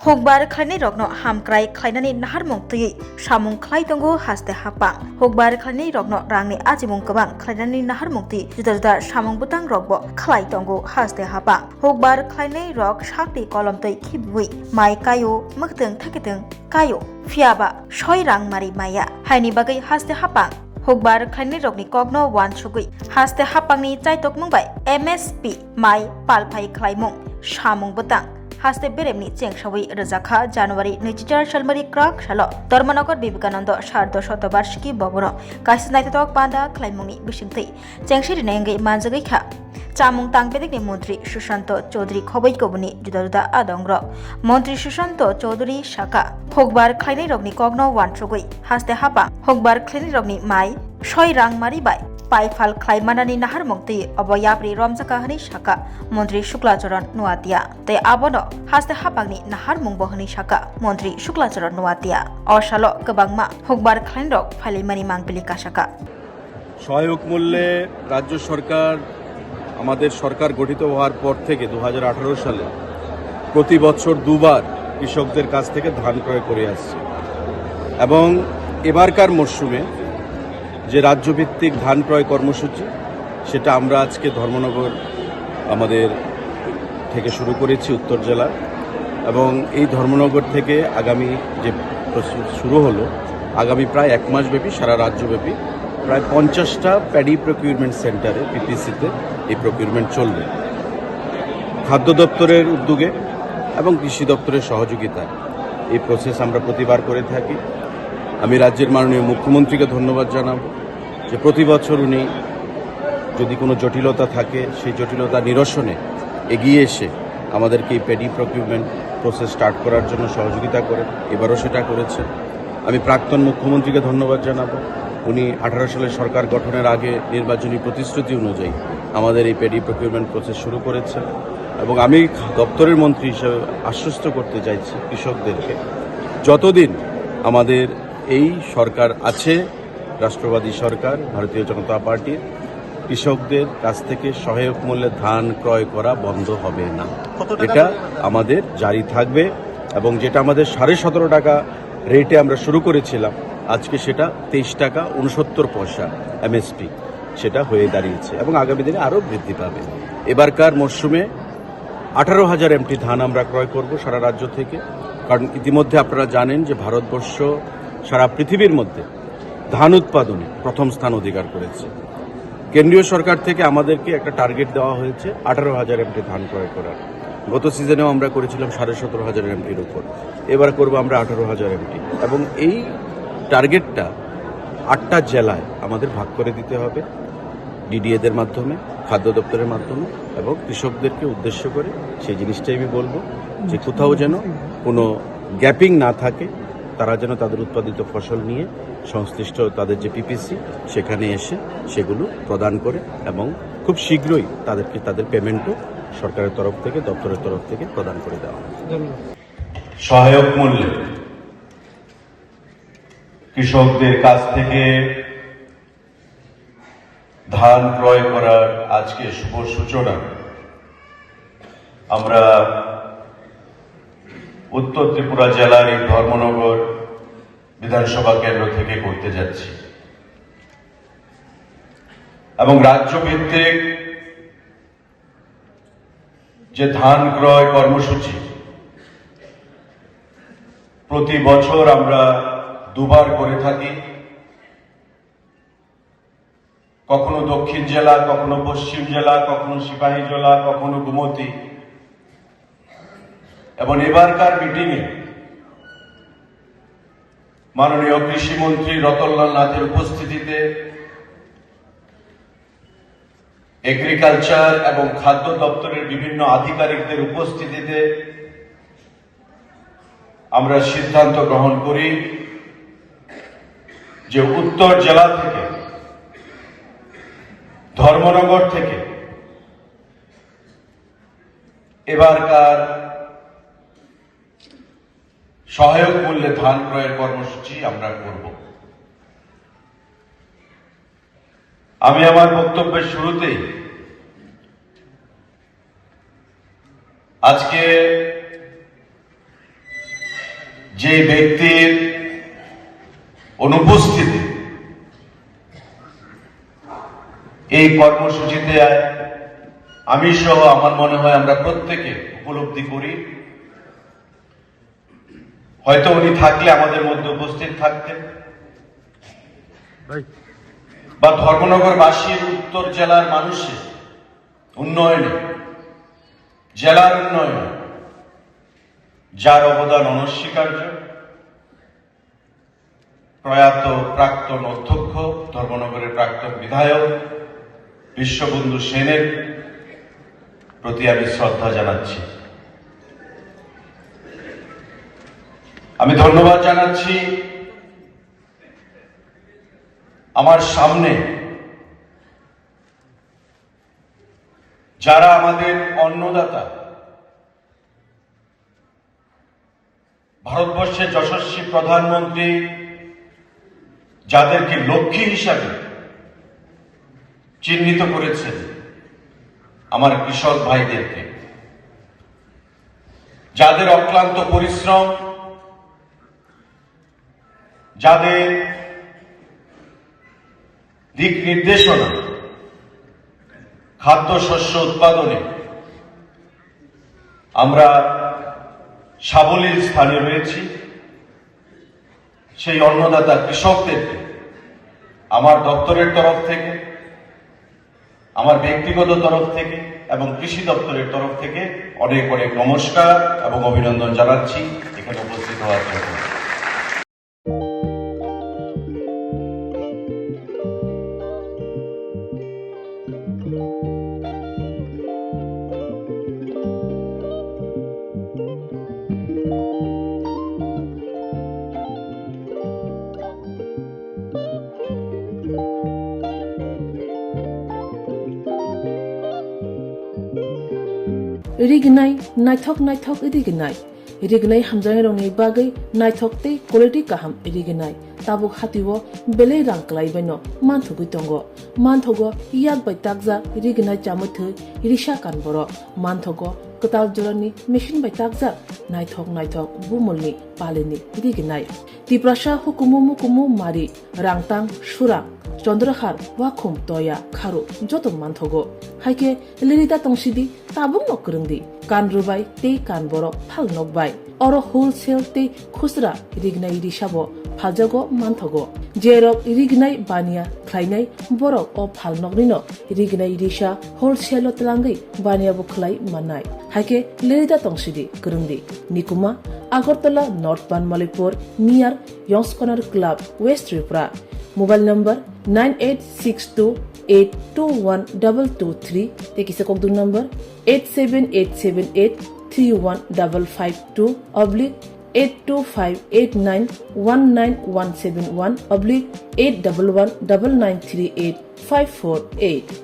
Hokbar khlani rokno hamkrai khlainani nahar mongtui samung khlai tongo haste hapang hokbar khlani rokno rangni ajimung kabang khlainani nahar mongti juda samung butang rokbo khlai tongo haste hapang hokbar khlainai rok sakti kolomtoi khibui mai kayo muktung thakitung kayo fiaba soi rang mari maya haini bagai haste hapang hokbar khlani rokni kogno wan sugui haste hapangni chaitok mungbai MSP mai palphai khlaimung samung butang haste beremni chengsawai rajakha January 2004 salmari krak salo Dharmanagar Vivekananda Shardo Shatabarshiki Bogoro kaisi naitotok panda khlaimungni bisingtei chengsiri nengai manjagai kha chamung tangbedikni mantri Sushanto Chaudhary khobai kobuni juda adongro mantri Sushanto Chaudhary Shaka hokbar khlainai rokni kogno wansugui haste hapa hokbar khlainai rokni mai soi rang mari bai পাইফাল খাইমানানি Nahar মক্তি অবয়াপ্রি রমজাকাহানি শাখা মন্ত্রী শুক্লাচরণ নোয়াতিয়া তাই আবনো হাসতে হাপাংনি নাহার মুংবহনি শাখা মন্ত্রী শুক্লাচরণ নোয়াতিয়া অশালো গবাংমা হুকবার খাইনরক ফাইলিমানি মাংবিলি কাশাকা সহায়ক মূল্যে রাজ্য সরকার আমাদের সরকার গঠিত হওয়ার পর থেকে 2018 সালে প্রতি বছর দুবার কৃষকদের কাছ থেকে ধান ক্রয় করে আসছে এবং এবারকার মরশুমে যে রাজ্যভিত্তিক ধান ক্রয় কর্মসূচি সেটা আমরা আজকে ধর্মনগর আমাদের থেকে শুরু করেছি উত্তর জেলা এবং এই ধর্মনগর থেকে আগামী যে শুরু হলো আগামী প্রায় এক মাস ব্যাপী সারা রাজ্যব্যাপী প্রায় 50টা প্যাডি প্রকিউরমেন্ট সেন্টারে পিপিসিতে এই প্রকিউরমেন্ট চলবে খাদ্য দপ্তরের উদ্যোগে এবং কৃষি দপ্তরের সহযোগিতায় এই প্রসেস আমরা প্রতিবার করে থাকি আমি রাজ্যের মাননীয় মুখ্যমন্ত্রীকে ধন্যবাদ জানাবো যে প্রতি বছর উনি যদি কোনো জটিলতা থাকে সেই জটিলতা নিরসনে এগিয়ে এসে আমাদেরকে এই প্যাডি প্রকিউরমেন্ট প্রসেস স্টার্ট করার জন্য সহযোগিতা করেন এবারও সেটা করেছেন আমি প্রাক্তন মুখ্যমন্ত্রীকে ধন্যবাদ জানাবো উনি 18 সালে সরকার গঠনের আগে নির্বাচনী প্রতিশ্রুতি অনুযায়ী আমাদের এই প্যাডি প্রকিউরমেন্ট প্রসেস শুরু করেছেন এবং আমি দপ্তরের মন্ত্রী হিসেবে আশ্বস্ত করতে চাইছি কৃষকদেরকে যতদিন আমাদের এই সরকার আছে রাষ্ট্রবাদী সরকার ভারতীয় জনতা পার্টির কৃষকদের কাছ থেকে সহায়ক মূল্যে ধান ক্রয় করা বন্ধ হবে না এটা আমাদের জারি থাকবে এবং যেটা আমাদের 17.5 টাকা রেটে আমরা শুরু করেছিলাম আজকে সেটা 23 টাকা 69 পয়সা এমএসপি সেটা হয়ে দাঁড়িয়েছে এবং আগামী দিনে আরও বৃদ্ধি পাবে এবারকার মরশুমে 18,000 এমটি ধান আমরা ক্রয় করব সারা রাজ্য থেকে কারণ ইতিমধ্যে আপনারা জানেন যে ভারতবর্ষ সারা পৃথিবীর মধ্যে ধান উৎপাদনে প্রথম স্থান অধিকার করেছে কেন্দ্রীয় সরকার থেকে আমাদেরকে একটা টার্গেট দেওয়া হয়েছে 18,000 এমটি ধান ক্রয় করার গত সিজনেও আমরা করেছিলাম 17,500 এমটির উপর এবার করব আমরা 18,000 এমটি এবং এই টার্গেটটা 8টা জেলায় আমাদের ভাগ করে দিতে হবে ডিডিএদের মাধ্যমে খাদ্য দপ্তরের মাধ্যমে এবং কৃষকদেরকে উদ্দেশ্য করে সেই জিনিসটাই আমি বলবো যে কোথাও যেন কোনো গ্যাপিং না থাকে তারা যেন তাদের উৎপাদিত ফসল নিয়ে সংশ্লিষ্ট তাদের যে পিপিসি সেখানে এসে সেগুলো প্রদান করে এবং খুব শীঘ্রই তাদেরকে তাদের পেমেন্টও সরকারের তরফ থেকে দপ্তরের তরফ থেকে প্রদান করে দেওয়া হবে সহায়ক মূল্যে কৃষকদের কাছ থেকে ধান ক্রয় করার আজকে শুভ সূচনা আমরা উত্তর ত্রিপুরা জেলার এই ধর্মনগর বিধানসভা কেন্দ্র থেকে করতে যাচ্ছি এবং রাজ্যভিত্তিক যে ধান ক্রয় কর্মসূচি প্রতি বছর আমরা দুবার করে থাকি কখনো দক্ষিণ জেলা কখনো পশ্চিম জেলা কখনো সিপাহী জেলা কখনো গোমতী এবং এবারকার মিটিংয়ে মাননীয় কৃষিমন্ত্রী রতনলাল নাথের উপস্থিতিতে এগ্রিকালচার এবং খাদ্য দপ্তরের বিভিন্ন আধিকারিকদের উপস্থিতিতে আমরা সিদ্ধান্ত গ্রহণ করি যে উত্তর জেলা থেকে ধর্মনগর থেকে এবারকার সহায়ক মূল্যে ধান ক্রয়ের কর্মসূচি আমরা করব আমি আমার বক্তব্যের শুরুতেই আজকে যে ব্যক্তির অনুপস্থিতি এই কর্মসূচিতে আমি সহ আমার মনে হয় আমরা প্রত্যেকে উপলব্ধি করি, হয়তো উনি থাকলে আমাদের মধ্যে উপস্থিত থাকতেন, বা ধর্মনগরবাসীর উত্তর জেলার মানুষের উন্নয়নে, জেলার উন্নয়নে যার অবদান অনস্বীকার্য, প্রয়াত প্রাক্তন অধ্যক্ষ, ধর্মনগরের প্রাক্তন বিধায়ক বিশ্ববন্ধু সেনের প্রতি আমি শ্রদ্ধা জানাচ্ছি। আমি ধন্যবাদ জানাচ্ছি আমার সামনে যারা আমাদের অন্নদাতা, ভারতবর্ষের যশস্বী প্রধানমন্ত্রী যাদেরকে লক্ষ্মী হিসাবে চিহ্নিত করেছেন, আমার কৃষক ভাইদেরকে, যাদের অক্লান্ত পরিশ্রম, যাদের দিক নির্দেশনা খাদ্যশস্য উৎপাদনে আমরা সাবলীল স্থানে রয়েছি, সেই অন্নদাতা কৃষকদেরকে আমার দপ্তরের তরফ থেকে, আমার ব্যক্তিগত তরফ থেকে এবং কৃষি দপ্তরের তরফ থেকে অনেক অনেক নমস্কার এবং অভিনন্দন জানাচ্ছি এখানে উপস্থিত হওয়ার জন্য। रिगनाय नायथक नायथक रिगनाय रिगनाय हामजानाय रंनि बागै नायथक ते क्वालिटी काहाम रिगनाय ताबुक हातिwo बेले रांख्लायबायनो मानथुगै दंगो मानथगो याक बाय ताकजा रिगनाय चामुथै रिसा कानबरो मानथगो कताल जरानि मेशिन बाय ताकजा नायथक नायथक बुमलनि पालिनि रिगनाय तिप्रासा हुकुमु मुकुमु मारि रांतां सुरा चंद्रहार वाखुम तया खारु जतो मानथगो हाइके लिरिदा तंसिदि ताबुं नकरंदि कान रुबाय ते कान बरो फाल नकबाय अरो होलसेल ते खुसरा रिगनाय रिसाबो फालजागो मानथगो जेरक रिगनाय बानिया ख्लायनाय बरक अ फाल नकनिनो रिगनाय रिसा होलसेल तलांगै बानिया बुखलाय मानाय हाइके लिरिदा तंसिदि करंदि निकुमा Agartala north Panmalipur near young's corner club west Tripura mobile number 9862821223 ते किसे कोकदू नंबर 87878315552 /82589191171 /8119938 548